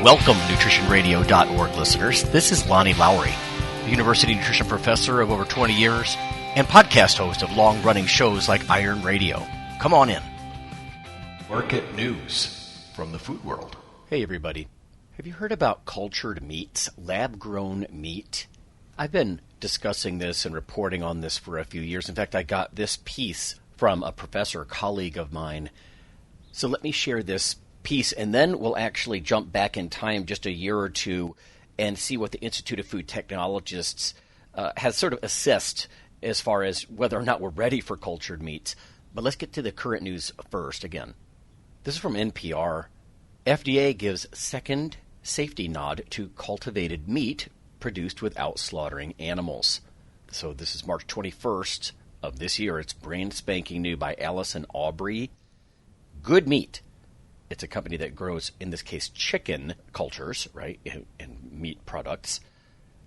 Welcome, NutritionRadio.org listeners. This is Lonnie Lowry, a university nutrition professor of over 20 years and podcast host of long-running shows like Iron Radio. Come on in. Market news from the food world. Hey, everybody. Have you heard about cultured meats, lab-grown meat? I've been discussing this and reporting on this for a few years. In fact, I got this piece from a professor, a colleague of mine. So let me share this piece, and then we'll actually jump back in time just a year or two and see what the Institute of Food Technologists has sort of assessed as far as whether or not we're ready for cultured meats. But let's get to the current news first again. This is from NPR. FDA gives second safety nod to cultivated meat produced without slaughtering animals. So this is March 21st of this year. It's brand spanking new by Allison Aubrey. Good Meat. It's a company that grows, in this case, chicken cultures, right, and meat products,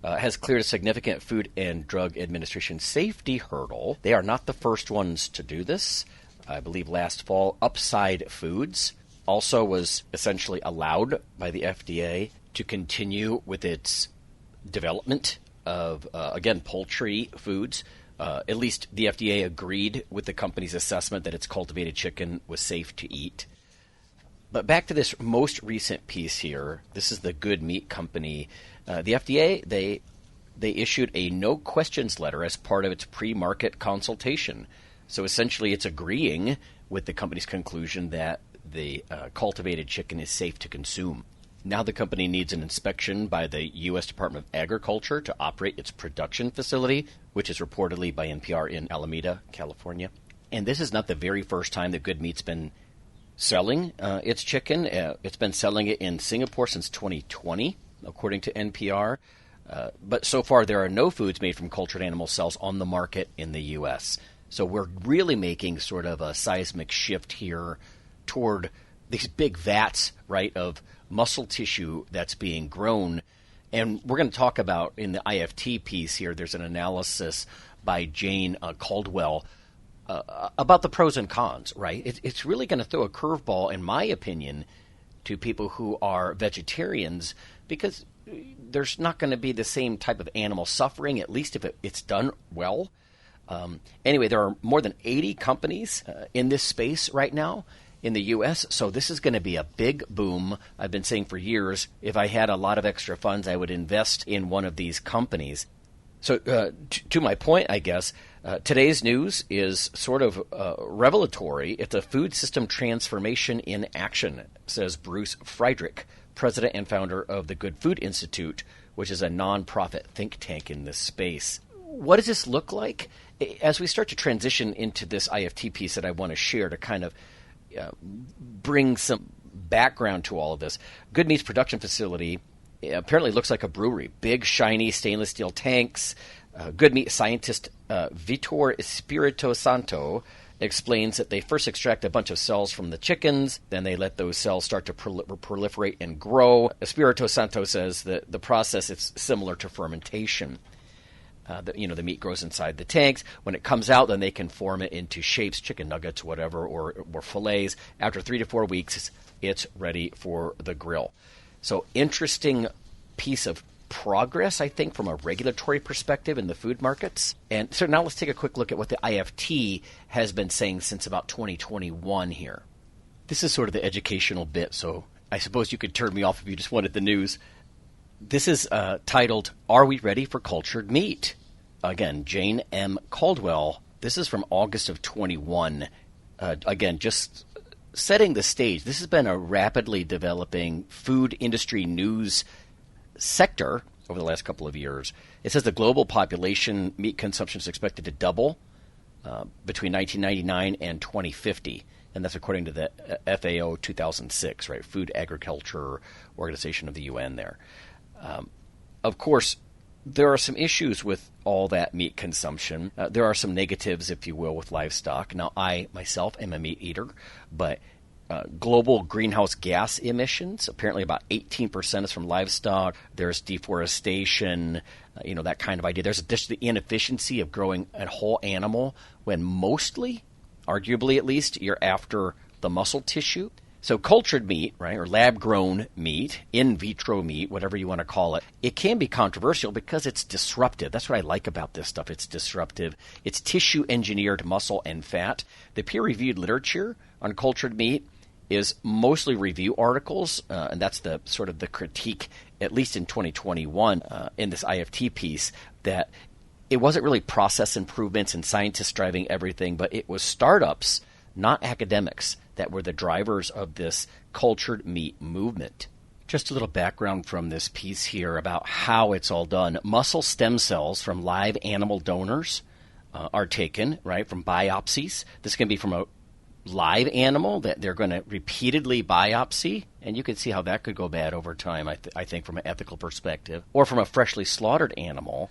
has cleared a significant Food and Drug Administration safety hurdle. They are not the first ones to do this. I believe last fall, Upside Foods also was essentially allowed by the FDA to continue with its development of, again, poultry foods. At least the FDA agreed with the company's assessment that its cultivated chicken was safe to eat. But back to this most recent piece here. This is the Good Meat Company. The FDA, they issued a no questions letter as part of its pre-market consultation. So essentially it's agreeing with the company's conclusion that the cultivated chicken is safe to consume. Now the company needs an inspection by the U.S. Department of Agriculture to operate its production facility, which is reportedly by NPR in Alameda, California. And this is not the very first time that Good Meat's been selling its chicken. It's been selling it in Singapore since 2020, according to NPR. But so far, there are no foods made from cultured animal cells on the market in the U.S. So we're really making sort of a seismic shift here toward these big vats, right, of muscle tissue that's being grown. And we're going to talk about, in the IFT piece here, there's an analysis by Jane Caldwell about the pros and cons, right? It's really going to throw a curveball, in my opinion, to people who are vegetarians, because there's not going to be the same type of animal suffering, at least if it's done well. Anyway, there are more than 80 companies in this space right now in the U.S., so this is going to be a big boom. I've been saying for years, if I had a lot of extra funds, I would invest in one of these companies. So to my point, I guess, today's news is sort of revelatory. It's a food system transformation in action, says Bruce Friedrich, president and founder of the Good Food Institute, which is a nonprofit think tank in this space. What does this look like? As we start to transition into this IFT piece that I want to share to kind of bring some background to all of this, Good Meat's production facility apparently looks like a brewery. Big, shiny stainless steel tanks. Good Meat scientist Vitor Espirito Santo explains that they first extract a bunch of cells from the chickens, then they let those cells start to proliferate and grow. Espirito Santo says that the process is similar to fermentation. The meat grows inside the tanks. When it comes out, then they can form it into shapes, chicken nuggets, whatever, or fillets. After 3 to 4 weeks, it's ready for the grill. So interesting piece of progress, I think, from a regulatory perspective in the food markets. And so now let's take a quick look at what the IFT has been saying since about 2021 here. This is sort of the educational bit, so I suppose you could turn me off if you just wanted the news. This is titled, Are We Ready for Cultured Meat? Again, Jane M. Caldwell. This is from August of 21. Again, just setting the stage. This has been a rapidly developing food industry news sector over the last couple of years. It says the global population meat consumption is expected to double between 1999 and 2050. And that's according to the FAO 2006, right? Food Agriculture Organization of the UN there. Of course, there are some issues with all that meat consumption. There are some negatives, if you will, with livestock. Now, I myself am a meat eater, but global greenhouse gas emissions, apparently about 18% is from livestock. There's deforestation, that kind of idea. There's just the inefficiency of growing a whole animal when mostly, arguably at least, you're after the muscle tissue. So cultured meat, right, or lab-grown meat, in vitro meat, whatever you want to call it, it can be controversial because it's disruptive. That's what I like about this stuff. It's disruptive. It's tissue-engineered muscle and fat. The peer-reviewed literature on cultured meat is mostly review articles, and that's the sort of the critique, at least in 2021, in this IFT piece, that it wasn't really process improvements and scientists driving everything, but it was startups, not academics, that were the drivers of this cultured meat movement. Just a little background from this piece here about how it's all done. Muscle stem cells from live animal donors are taken, right, from biopsies. This can be from a live animal that they're going to repeatedly biopsy, and you can see how that could go bad over time, I think, from an ethical perspective, or from a freshly slaughtered animal.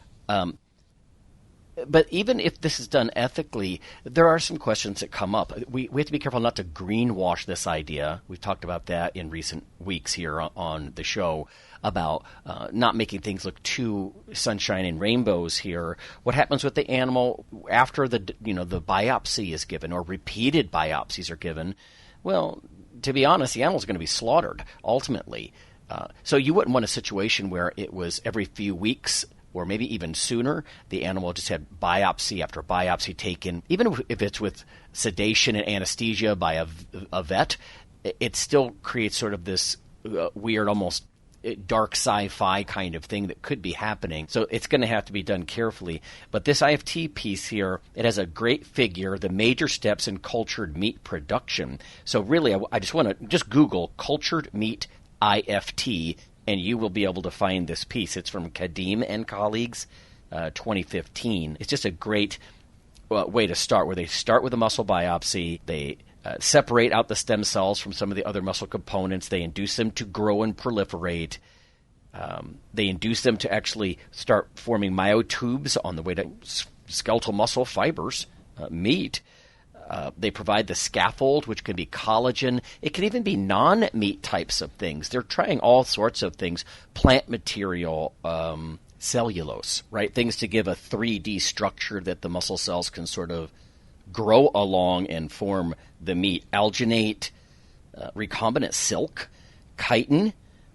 But even if this is done ethically, there are some questions that come up. We have to be careful not to greenwash this idea. We've talked about that in recent weeks here on the show about not making things look too sunshine and rainbows here. What happens with the animal after the biopsy is given or repeated biopsies are given? Well, to be honest, the animal's going to be slaughtered ultimately. So you wouldn't want a situation where it was every few weeks or maybe even sooner, the animal just had biopsy after biopsy taken. Even if it's with sedation and anesthesia by a vet, it still creates sort of this weird, almost dark sci-fi kind of thing that could be happening. So it's going to have to be done carefully. But this IFT piece here, it has a great figure, the major steps in cultured meat production. So really, I just want to just Google cultured meat IFT, and you will be able to find this piece. It's from Kadim and colleagues, 2015. It's just a great way to start, where they start with a muscle biopsy. They separate out the stem cells from some of the other muscle components. They induce them to grow and proliferate. They induce them to actually start forming myotubes on the way to skeletal muscle fibers, meat. They provide the scaffold, which can be collagen. It can even be non-meat types of things. They're trying all sorts of things, plant material, cellulose, right? Things to give a 3D structure that the muscle cells can sort of grow along and form the meat. Alginate, recombinant silk, chitin,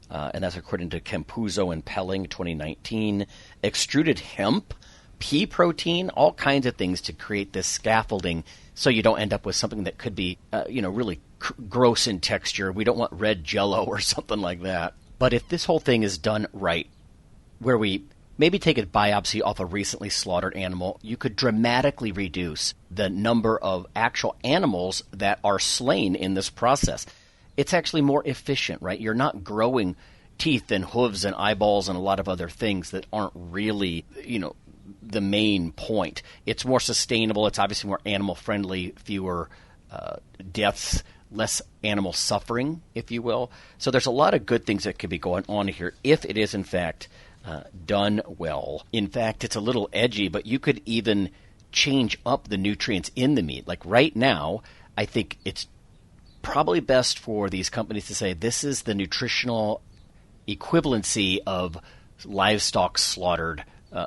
and that's according to Campuzzo and Pelling, 2019. Extruded hemp, pea protein, all kinds of things to create this scaffolding so you don't end up with something that could be, really gross in texture. We don't want red Jell-O or something like that. But if this whole thing is done right, where we maybe take a biopsy off a recently slaughtered animal, you could dramatically reduce the number of actual animals that are slain in this process. It's actually more efficient, right? You're not growing teeth and hooves and eyeballs and a lot of other things that aren't really, the main point. It's more sustainable. It's obviously more animal friendly, fewer deaths, less animal suffering, if you will. So there's a lot of good things that could be going on here if it is in fact done well. In fact, it's a little edgy, but you could even change up the nutrients in the meat. Like right now, I think it's probably best for these companies to say this is the nutritional equivalency of livestock slaughtered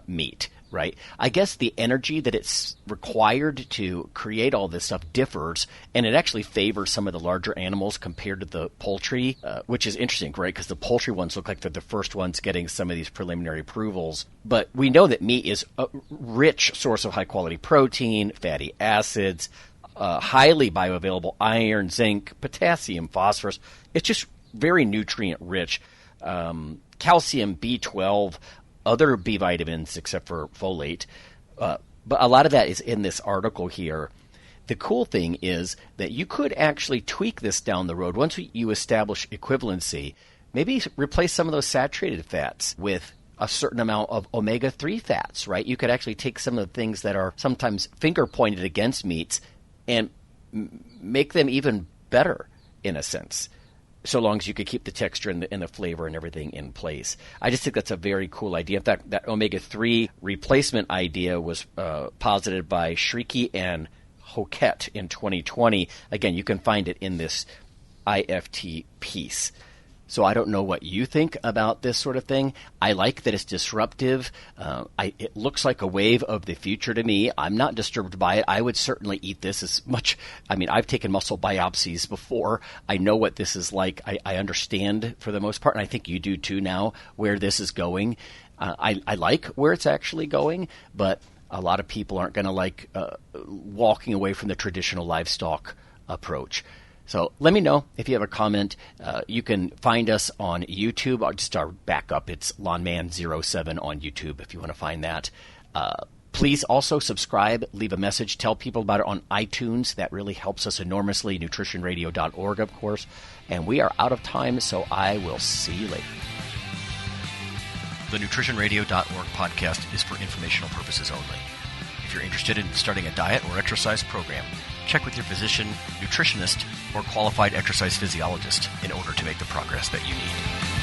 meat, right? I guess the energy that it's required to create all this stuff differs, and it actually favors some of the larger animals compared to the poultry, which is interesting, right? Because the poultry ones look like they're the first ones getting some of these preliminary approvals. But we know that meat is a rich source of high-quality protein, fatty acids, highly bioavailable iron, zinc, potassium, phosphorus. It's just very nutrient-rich. Calcium, B12, other B vitamins except for folate. But a lot of that is in this article here. The cool thing is that you could actually tweak this down the road. Once you establish equivalency, maybe replace some of those saturated fats with a certain amount of omega-3 fats, right? You could actually take some of the things that are sometimes finger-pointed against meats and make them even better, in a sense, so long as you could keep the texture and the flavor and everything in place. I just think that's a very cool idea. In fact, that omega-3 replacement idea was posited by Shriki and Hoquette in 2020. Again, you can find it in this IFT piece. So I don't know what you think about this sort of thing. I like that it's disruptive. It looks like a wave of the future to me. I'm not disturbed by it. I would certainly eat this as much. I mean, I've taken muscle biopsies before. I know what this is like. I understand for the most part, and I think you do too now, where this is going. I like where it's actually going, but a lot of people aren't going to like walking away from the traditional livestock approach. So let me know if you have a comment. You can find us on YouTube. I'll just back up. It's Lawnman07 on YouTube if you want to find that. Please also subscribe, leave a message, tell people about it on iTunes. That really helps us enormously. NutritionRadio.org, of course. And we are out of time, so I will see you later. The NutritionRadio.org podcast is for informational purposes only. If you're interested in starting a diet or exercise program, check with your physician, nutritionist, or qualified exercise physiologist in order to make the progress that you need.